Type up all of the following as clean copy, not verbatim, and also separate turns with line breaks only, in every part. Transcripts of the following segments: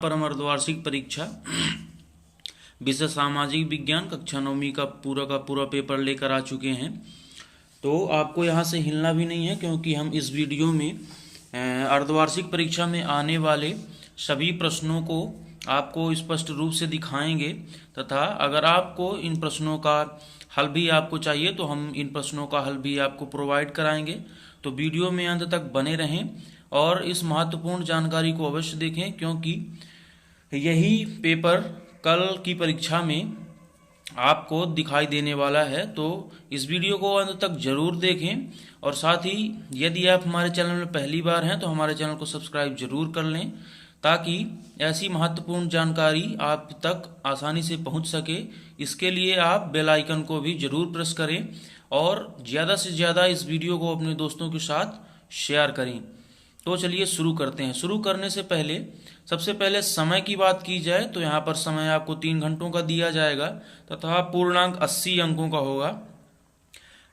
परम अर्धवार्षिक परीक्षा विषय सामाजिक विज्ञान कक्षा 9वीं का पूरा पेपर लेकर आ चुके हैं। तो आपको यहाँ से हिलना भी नहीं है, क्योंकि हम इस वीडियो में अर्धवार्षिक परीक्षा में आने वाले सभी प्रश्नों को आपको स्पष्ट रूप से दिखाएंगे, तथा अगर आपको इन प्रश्नों का हल भी आपको चाहिए तो हम इन प्रश्नों का हल भी आपको प्रोवाइड कराएंगे। तो वीडियो में अंत तक बने रहें और इस महत्वपूर्ण जानकारी को अवश्य देखें, क्योंकि यही पेपर कल की परीक्षा में आपको दिखाई देने वाला है। तो इस वीडियो को अंत तक जरूर देखें, और साथ ही यदि आप हमारे चैनल में पहली बार हैं तो हमारे चैनल को सब्सक्राइब जरूर कर लें, ताकि ऐसी महत्वपूर्ण जानकारी आप तक आसानी से पहुंच सके। इसके लिए आप बेल आइकन को भी जरूर प्रेस करें और ज़्यादा से ज़्यादा इस वीडियो को अपने दोस्तों के साथ शेयर करें। तो चलिए शुरू करते हैं। शुरू करने से पहले सबसे पहले समय की बात की जाए तो यहाँ पर समय आपको 3 घंटों का दिया जाएगा तथा पूर्णांक 80 अंकों का होगा।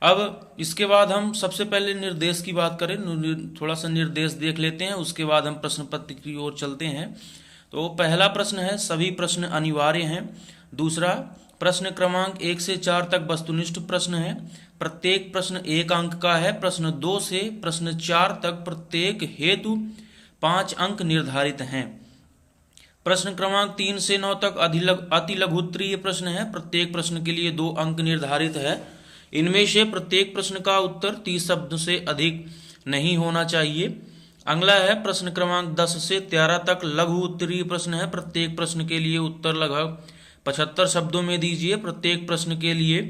अब इसके बाद हम सबसे पहले निर्देश की बात करें, थोड़ा सा निर्देश देख लेते हैं, उसके बाद हम प्रश्न पत्र की ओर चलते हैं। तो पहला प्रश्न है, सभी प्रश्न अनिवार्य हैं। दूसरा, प्रश्न क्रमांक 1 से 4 तक वस्तुनिष्ठ प्रश्न है, प्रत्येक प्रश्न 1 अंक का है। प्रश्न 2 से प्रश्न 4 तक प्रत्येक हेतु 5 अंक निर्धारित हैं। प्रश्न क्रमांक 3 से 9 तक अति लघुत्तरीय प्रश्न है, प्रत्येक प्रश्न के लिए 2 अंक निर्धारित है। इनमें से प्रत्येक प्रश्न का उत्तर 30 शब्द से अधिक नहीं होना चाहिए। अगला है प्रश्न क्रमांक 10 से 13 तक लघु उत्तरीय प्रश्न है, प्रत्येक प्रश्न के लिए उत्तर लगभग 75 शब्दों में दीजिए। प्रत्येक प्रश्न के लिए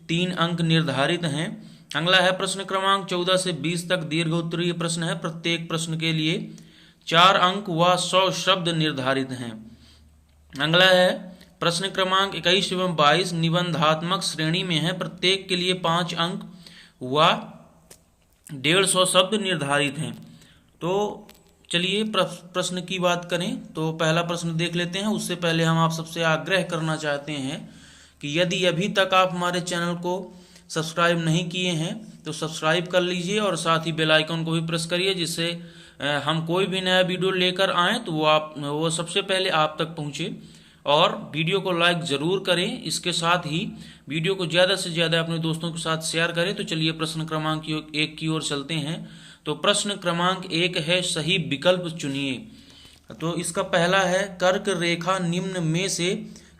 3 अंक निर्धारित हैं। अगला है प्रश्न क्रमांक 14 से 20 तक दीर्घ उत्तरीय प्रश्न है, प्रत्येक प्रश्न के लिए 4 अंक व 100 शब्द निर्धारित हैं। अगला है प्रश्न क्रमांक 21 एवं 22 निबंधात्मक श्रेणी में है, प्रत्येक के लिए 5 अंक व 150 शब्द निर्धारित हैं। तो चलिए प्रश्न की बात करें तो पहला प्रश्न देख लेते हैं। उससे पहले हम आप सबसे आग्रह करना चाहते हैं कि यदि अभी तक आप हमारे चैनल को सब्सक्राइब नहीं किए हैं तो सब्सक्राइब कर लीजिए और साथ ही बेल आइकन को भी प्रेस करिए, जिससे हम कोई भी नया वीडियो लेकर आएँ तो वो सबसे पहले आप तक पहुँचे। और वीडियो को लाइक जरूर करें, इसके साथ ही वीडियो को ज़्यादा से ज़्यादा अपने दोस्तों के साथ शेयर करें। तो चलिए प्रश्न क्रमांक 1 की ओर चलते हैं। तो प्रश्न क्रमांक 1 है, सही विकल्प चुनिए। तो इसका पहला है, कर्क रेखा निम्न में से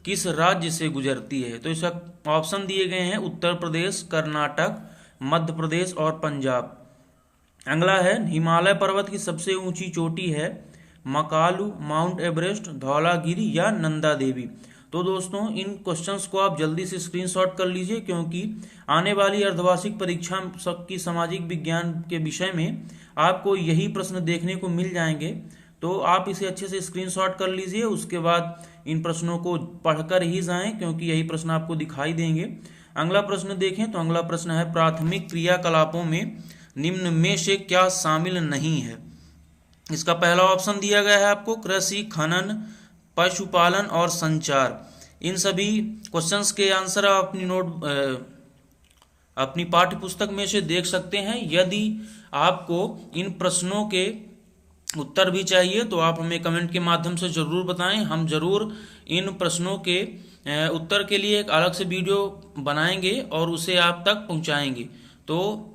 किस राज्य से गुजरती है। तो इसका ऑप्शन दिए गए हैं, उत्तर प्रदेश, कर्नाटक, मध्य प्रदेश और पंजाब। अगला है, हिमालय पर्वत की सबसे ऊंची चोटी है, मकालू, माउंट एवरेस्ट, धौलागिरी या नंदा देवी। तो दोस्तों इन क्वेश्चंस को आप जल्दी से स्क्रीनशॉट कर लीजिए, क्योंकि आने वाली अर्धवार्षिक परीक्षा की सामाजिक विज्ञान के विषय में आपको यही प्रश्न देखने को मिल जाएंगे। तो आप इसे अच्छे से स्क्रीनशॉट कर लीजिए, उसके बाद इन प्रश्नों को पढ़कर ही जाएं, क्योंकि यही प्रश्न आपको दिखाई देंगे। अगला प्रश्न देखें तो अगला प्रश्न है, प्राथमिक क्रियाकलापों में निम्न में से क्या शामिल नहीं है। इसका पहला ऑप्शन दिया गया है आपको, कृषि, खनन, पशुपालन और संचार। इन सभी क्वेश्चंस के आंसर आप अपनी पाठ्य पुस्तक में से देख सकते हैं। यदि आपको इन प्रश्नों के उत्तर भी चाहिए तो आप हमें कमेंट के माध्यम से जरूर बताएं, हम जरूर इन प्रश्नों के उत्तर के लिए एक अलग से वीडियो बनाएंगे और उसे आप तक पहुंचाएंगे। तो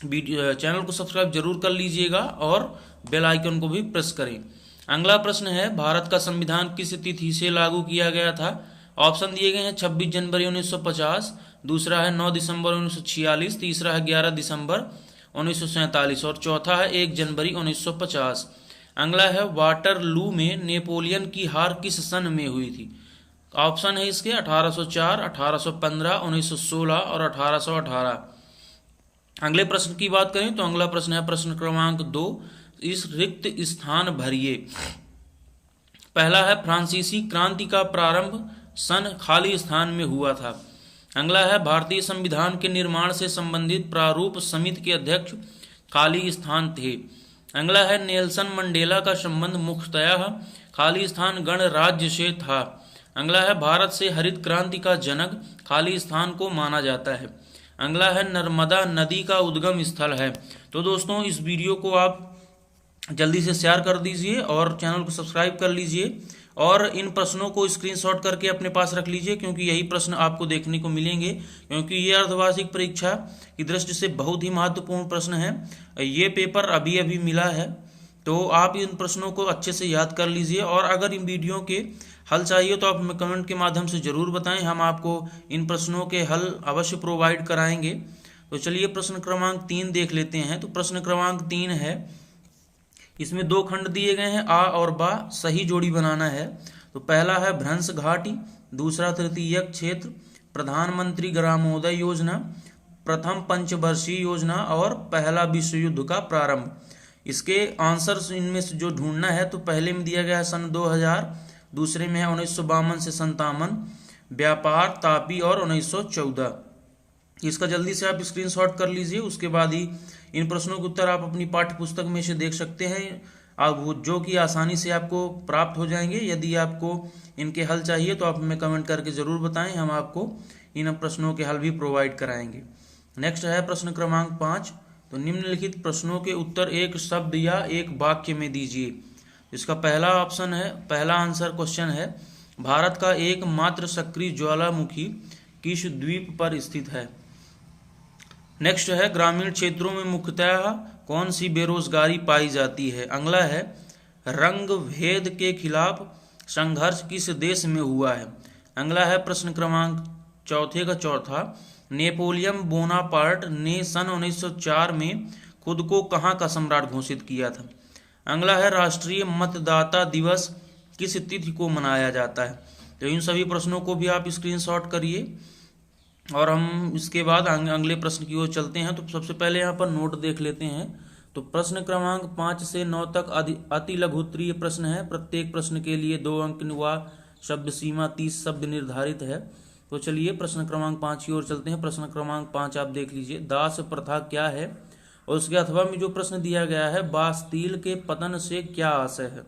चैनल को सब्सक्राइब जरूर कर लीजिएगा और बेल आइकन को भी प्रेस करें। अगला प्रश्न है, भारत का संविधान किस तिथि से लागू किया गया था। ऑप्शन दिए गए हैं, 26 जनवरी 1950, दूसरा है 9 दिसंबर 1946, तीसरा है 11 दिसंबर 1947 और चौथा है 1 जनवरी 1950। अगला है, वाटरलू में नेपोलियन की हार किस सन में हुई थी। ऑप्शन है इसके 1804, 1815, 1916 और 1818। अगले प्रश्न की बात करें तो अगला प्रश्न है प्रश्न क्रमांक 2, इस रिक्त स्थान भरिए। पहला है, फ्रांसीसी क्रांति का प्रारंभ सन खाली स्थान में हुआ था। अगला है, भारतीय संविधान के निर्माण से संबंधित प्रारूप समिति के अध्यक्ष खाली स्थान थे। अगला है, नेल्सन मंडेला का संबंध मुख्यतः खाली स्थान गणराज्य से था। अगला है, भारत से हरित क्रांति का जनक खाली स्थान को माना जाता है। अगला है, नर्मदा नदी का उद्गम स्थल है। तो दोस्तों इस वीडियो को आप जल्दी से शेयर कर दीजिए और चैनल को सब्सक्राइब कर लीजिए और इन प्रश्नों को स्क्रीनशॉट करके अपने पास रख लीजिए, क्योंकि यही प्रश्न आपको देखने को मिलेंगे, क्योंकि ये अर्धवार्षिक परीक्षा की दृष्टि से बहुत ही महत्वपूर्ण प्रश्न है। ये पेपर अभी अभी मिला है, तो आप इन प्रश्नों को अच्छे से याद कर लीजिए। और अगर इन वीडियो के हल चाहिए तो आप हमें कमेंट के माध्यम से ज़रूर बताएं, हम आपको इन प्रश्नों के हल अवश्य प्रोवाइड कराएंगे। तो चलिए प्रश्न क्रमांक 3 देख लेते हैं। तो प्रश्न क्रमांक 3 है, इसमें 2 खंड दिए गए हैं, आ और बा, सही जोड़ी बनाना है। तो पहला है भ्रंश घाटी, दूसरा तृतीयक क्षेत्र, प्रधानमंत्री ग्रामोदय योजना, प्रथम पंचवर्षीय योजना और पहला विश्व युद्ध का प्रारंभ। इसके आंसर्स इनमें से जो ढूंढना है, तो पहले में दिया गया है सन 2000, दूसरे में है 1952 से 57, व्यापार, तापी और 1914। इसका जल्दी से आप स्क्रीनशॉट कर लीजिए, उसके बाद ही इन प्रश्नों के उत्तर आप अपनी पाठ्य पुस्तक में से देख सकते हैं, आप जो कि आसानी से आपको प्राप्त हो जाएंगे। यदि आपको इनके हल चाहिए तो आप हमें कमेंट करके ज़रूर बताएं, हम आपको इन प्रश्नों के हल भी प्रोवाइड कराएंगे। नेक्स्ट है प्रश्न क्रमांक 5। तो निम्नलिखित प्रश्नों के उत्तर एक शब्द या एक वाक्य में दीजिए। इसका पहला ऑप्शन है, पहला आंसर क्वेश्चन है, भारत का एकमात्र सक्रिय ज्वालामुखी किस द्वीप पर स्थित है। नेक्स्ट है, ग्रामीण क्षेत्रों में मुख्यतः कौन सी बेरोजगारी पाई जाती है। अगला है, रंग भेद के खिलाफ संघर्ष किस देश में हुआ है। अगला है प्रश्न क्रमांक चौथे का चौथा, नेपोलियन बोनापार्ट ने सन 1904 में खुद को कहाँ का सम्राट घोषित किया था। अगला है, राष्ट्रीय मतदाता दिवस किस तिथि को मनाया जाता है। तो इन सभी प्रश्नों को भी आप स्क्रीनशॉट करिए और हम इसके बाद अगले प्रश्न की ओर चलते हैं। तो सबसे पहले यहाँ पर नोट देख लेते हैं। तो प्रश्न क्रमांक 5 से 9 तक अति लघु उत्तरीय प्रश्न है। प्रत्येक प्रश्न के लिए 2 अंक व शब्द सीमा 30 शब्द निर्धारित है। तो चलिए प्रश्न क्रमांक 5 की ओर चलते हैं। प्रश्न क्रमांक 5 आप देख लीजिए, दास प्रथा क्या है, और उसके अथवा में जो प्रश्न दिया गया है, बास्तील के पतन से क्या आशय है।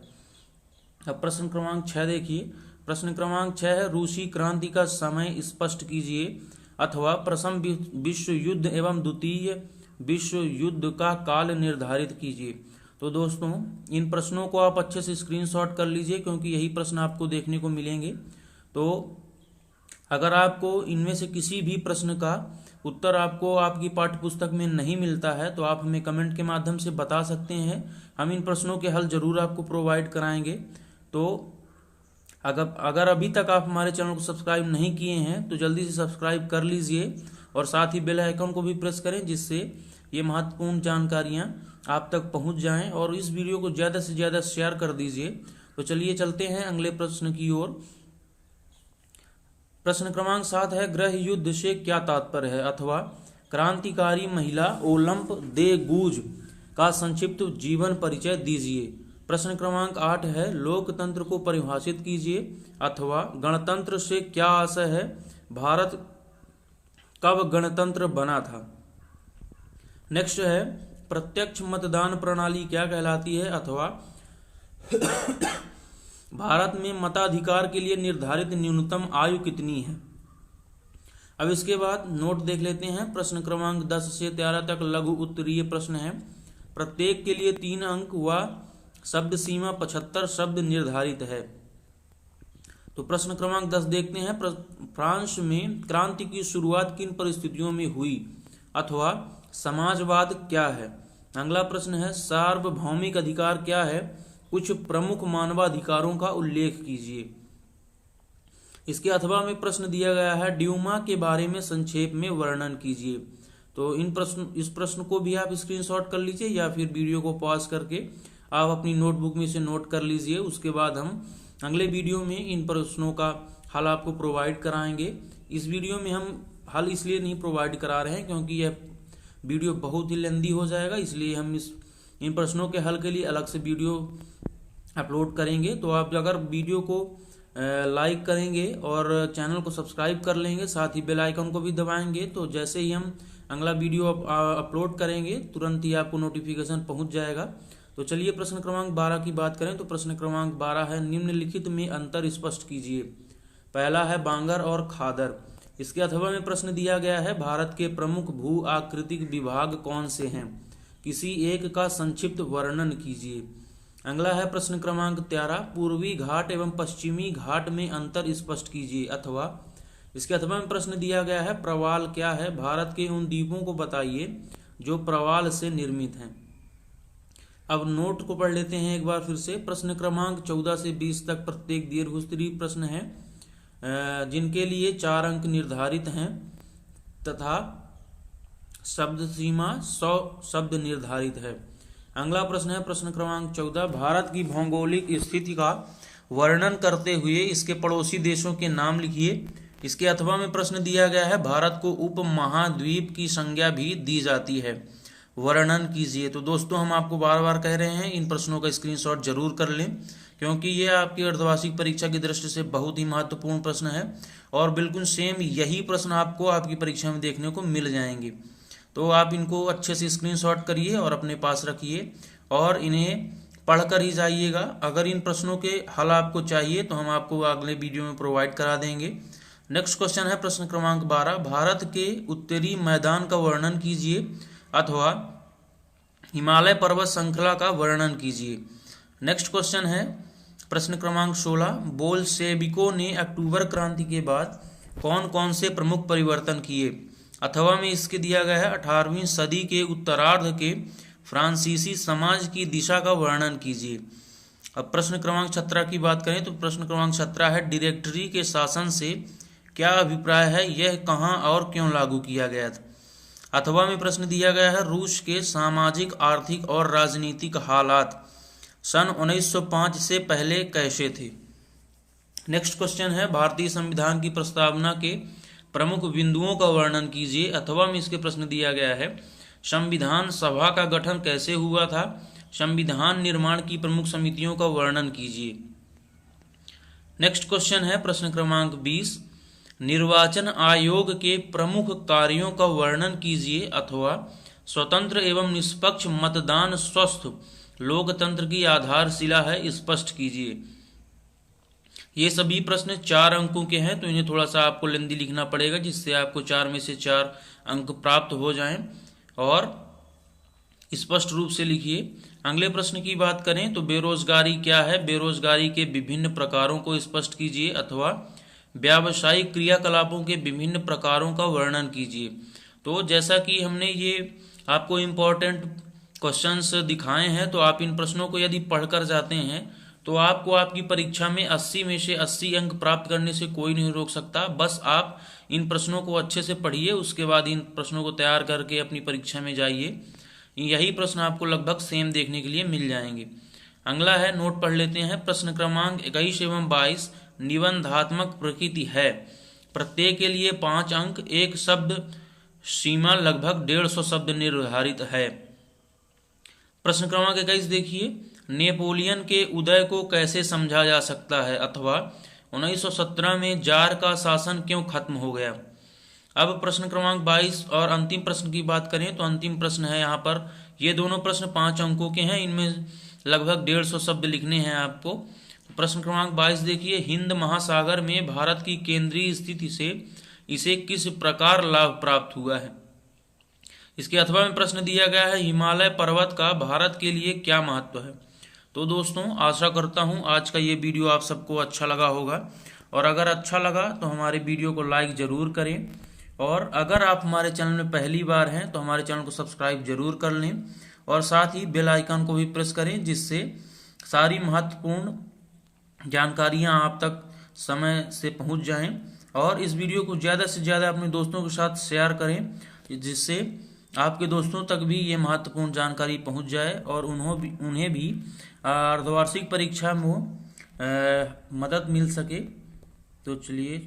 अब प्रश्न क्रमांक 6 देखिए। प्रश्न क्रमांक 6 है, रूसी क्रांति का समय स्पष्ट कीजिए अथवा प्रथम विश्व युद्ध एवं द्वितीय विश्व युद्ध का काल निर्धारित कीजिए। तो दोस्तों इन प्रश्नों को आप अच्छे से स्क्रीनशॉट कर लीजिए, क्योंकि यही प्रश्न आपको देखने को मिलेंगे। तो अगर आपको इनमें से किसी भी प्रश्न का उत्तर आपको आपकी पाठ्यपुस्तक में नहीं मिलता है तो आप हमें कमेंट के माध्यम से बता सकते हैं, हम इन प्रश्नों के हल जरूर आपको प्रोवाइड कराएंगे। तो अगर अभी तक आप हमारे चैनल को सब्सक्राइब नहीं किए हैं तो जल्दी से सब्सक्राइब कर लीजिए और साथ ही बेल आइकन को भी प्रेस करें, जिससे ये महत्वपूर्ण जानकारियां आप तक पहुंच जाएं, और इस वीडियो को ज़्यादा से ज़्यादा शेयर कर दीजिए। तो चलिए चलते हैं अगले प्रश्न की ओर। प्रश्न क्रमांक 7 है, गृह युद्ध से क्या तात्पर्य है अथवा क्रांतिकारी महिला ओलंप दे गूज का संक्षिप्त जीवन परिचय दीजिए। प्रश्न क्रमांक 8 है, लोकतंत्र को परिभाषित कीजिए अथवा गणतंत्र से क्या आशय है, भारत कब गणतंत्र बना था। नेक्स्ट है, प्रत्यक्ष मतदान प्रणाली क्या कहलाती है अथवा भारत में मताधिकार के लिए निर्धारित न्यूनतम आयु कितनी है। अब इसके बाद नोट देख लेते हैं। प्रश्न क्रमांक 10 से 13 तक लघु उत्तरीय प्रश्न है। प्रत्येक के लिए 3 अंक व शब्द सीमा 75 शब्द निर्धारित है। तो प्रश्न क्रमांक 10 देखते हैं। फ्रांस में क्रांति की शुरुआत किन परिस्थितियों में हुई अथवा समाजवाद क्या है। अगला प्रश्न है, सार्वभौमिक अधिकार क्या है, कुछ प्रमुख मानवाधिकारों का उल्लेख कीजिए। इसके अथवा में प्रश्न दिया गया है, ड्यूमा के बारे में संक्षेप में वर्णन कीजिए। तो इस प्रश्न को भी आप स्क्रीनशॉट कर लीजिए या फिर वीडियो को पॉज करके आप अपनी नोटबुक में से नोट कर लीजिए। उसके बाद हम अगले वीडियो में इन प्रश्नों का हल आपको प्रोवाइड कराएंगे। इस वीडियो में हम हल इसलिए नहीं प्रोवाइड करा रहे हैं क्योंकि यह वीडियो बहुत ही लेंदी हो जाएगा, इसलिए हम इन प्रश्नों के हल के लिए अलग से वीडियो अपलोड करेंगे। तो आप अगर वीडियो को लाइक करेंगे और चैनल को सब्सक्राइब कर लेंगे, साथ ही बेल आइकन को भी दबाएंगे, तो जैसे ही हम अगला वीडियो अपलोड करेंगे तुरंत ही आपको नोटिफिकेशन पहुंच जाएगा। तो चलिए प्रश्न क्रमांक 12 की बात करें। तो प्रश्न क्रमांक 12 है, निम्नलिखित में अंतर स्पष्ट कीजिए। पहला है बांगर और खादर। इसके अथवा में प्रश्न दिया गया है, भारत के प्रमुख भू आकृतिक विभाग कौन से हैं। किसी एक का संक्षिप्त वर्णन कीजिए। अगला है प्रश्न क्रमांक 13, पूर्वी घाट एवं पश्चिमी घाट में अंतर स्पष्ट कीजिए। अथवा इसके अथवा में प्रश्न दिया गया है, प्रवाल क्या है? भारत के उन द्वीपों को बताइए जो प्रवाल से निर्मित हैं। अब नोट को पढ़ लेते हैं एक बार फिर से। प्रश्न क्रमांक 14 से 20 तक प्रत्येक दीर्घोत्तरीय प्रश्न है जिनके लिए 4 अंक निर्धारित हैं तथा शब्द सीमा 100 शब्द निर्धारित है। अगला प्रश्न है प्रश्न क्रमांक 14, भारत की भौगोलिक स्थिति का वर्णन करते हुए इसके पड़ोसी देशों के नाम लिखिए। इसके अथवा में प्रश्न दिया गया है, भारत को उप महाद्वीप की संज्ञा भी दी जाती है, वर्णन कीजिए। तो दोस्तों हम आपको बार बार कह रहे हैं इन प्रश्नों का स्क्रीनशॉट जरूर कर लें, क्योंकि ये आपकी अर्धवार्षिक परीक्षा की दृष्टि से बहुत ही महत्वपूर्ण प्रश्न है और बिल्कुल सेम यही प्रश्न आपको आपकी परीक्षा में देखने को मिल जाएंगे। तो आप इनको अच्छे से स्क्रीनशॉट करिए और अपने पास रखिए और इन्हें पढ़कर ही जाइएगा। अगर इन प्रश्नों के हल आपको चाहिए तो हम आपको अगले वीडियो में प्रोवाइड करा देंगे। नेक्स्ट क्वेश्चन है प्रश्न क्रमांक 12, भारत के उत्तरी मैदान का वर्णन कीजिए अथवा हिमालय पर्वत श्रृंखला का वर्णन कीजिए। नेक्स्ट क्वेश्चन है प्रश्न क्रमांक 16, बोल्शेविकों ने अक्टूबर क्रांति के बाद कौन कौन से प्रमुख परिवर्तन किए? अथवा में इसके दिया गया है, 18वीं सदी के उत्तरार्ध के फ्रांसीसी समाज की दिशा का वर्णन कीजिए। अब प्रश्न क्रमांक 17 की बात करें तो प्रश्न क्रमांक 17 है, डायरेक्टरी के शासन से क्या अभिप्राय है? यह कहाँ और क्यों लागू किया गया था? अथवा में प्रश्न दिया गया है, रूस के सामाजिक, आर्थिक और राजनीतिक हालात सन 1905 से पहले कैसे थे? नेक्स्ट क्वेश्चन है, भारतीय संविधान की प्रस्तावना के प्रमुख बिंदुओं का वर्णन कीजिए। अथवा में इसके प्रश्न दिया गया है, संविधान सभा का गठन कैसे हुआ था? संविधान निर्माण की प्रमुख समितियों का वर्णन कीजिए। नेक्स्ट क्वेश्चन है प्रश्न क्रमांक 20, निर्वाचन आयोग के प्रमुख कार्यों का वर्णन कीजिए। अथवा स्वतंत्र एवं निष्पक्ष मतदान स्वस्थ लोकतंत्र की आधारशिला है, स्पष्ट कीजिए। ये सभी प्रश्न 4 अंकों के हैं, तो इन्हें थोड़ा सा आपको लेंदी लिखना पड़ेगा जिससे आपको 4 में से 4 अंक प्राप्त हो जाएं और स्पष्ट रूप से लिखिए। अगले प्रश्न की बात करें तो बेरोजगारी क्या है? बेरोजगारी के विभिन्न प्रकारों को स्पष्ट कीजिए। अथवा व्यावसायिक क्रियाकलापों के विभिन्न प्रकारों का वर्णन कीजिए। तो जैसा कि हमने ये आपको इम्पोर्टेंट क्वेश्चंस दिखाए हैं, तो आप इन प्रश्नों को यदि पढ़कर जाते हैं तो आपको आपकी परीक्षा में 80 में से 80 अंक प्राप्त करने से कोई नहीं रोक सकता। बस आप इन प्रश्नों को अच्छे से पढ़िए, उसके बाद इन प्रश्नों को तैयार करके अपनी परीक्षा में जाइए। यही प्रश्न आपको लगभग सेम देखने के लिए मिल जाएंगे। अगला है, नोट पढ़ लेते हैं। प्रश्न क्रमांक 21 एवं 22 निबंधात्मक प्रकृति है, प्रत्येक के लिए 5 अंक, एक शब्द सीमा लगभग 150 शब्द निर्धारित है। प्रश्न क्रमांक 21 देखिए, नेपोलियन के उदय को कैसे समझा जा सकता है? अथवा 1917 में जार का शासन क्यों खत्म हो गया? अब प्रश्न क्रमांक 22 और अंतिम प्रश्न की बात करें तो अंतिम प्रश्न है यहाँ पर, ये दोनों प्रश्न 5 अंकों के हैं, इनमें लगभग 150 शब्द लिखने हैं आपको। प्रश्न क्रमांक 22 देखिए, हिंद महासागर में भारत की केंद्रीय स्थिति से इसे किस प्रकार लाभ प्राप्त हुआ है? इसके अथवा में प्रश्न दिया गया है, हिमालय पर्वत का भारत के लिए क्या महत्व है? तो दोस्तों आशा करता हूं आज का ये वीडियो आप सबको अच्छा लगा होगा, और अगर अच्छा लगा तो हमारे वीडियो को लाइक ज़रूर करें, और अगर आप हमारे चैनल में पहली बार हैं तो हमारे चैनल को सब्सक्राइब जरूर कर लें और साथ ही बेल आइकन को भी प्रेस करें, जिससे सारी महत्वपूर्ण जानकारियां आप तक समय से पहुंच जाएं। और इस वीडियो को ज़्यादा से ज़्यादा अपने दोस्तों के साथ शेयर करें, जिससे आपके दोस्तों तक भी ये महत्वपूर्ण जानकारी पहुंच जाए और उन्हें भी अर्धवार्षिक परीक्षा में मदद मिल सके। तो चलिए।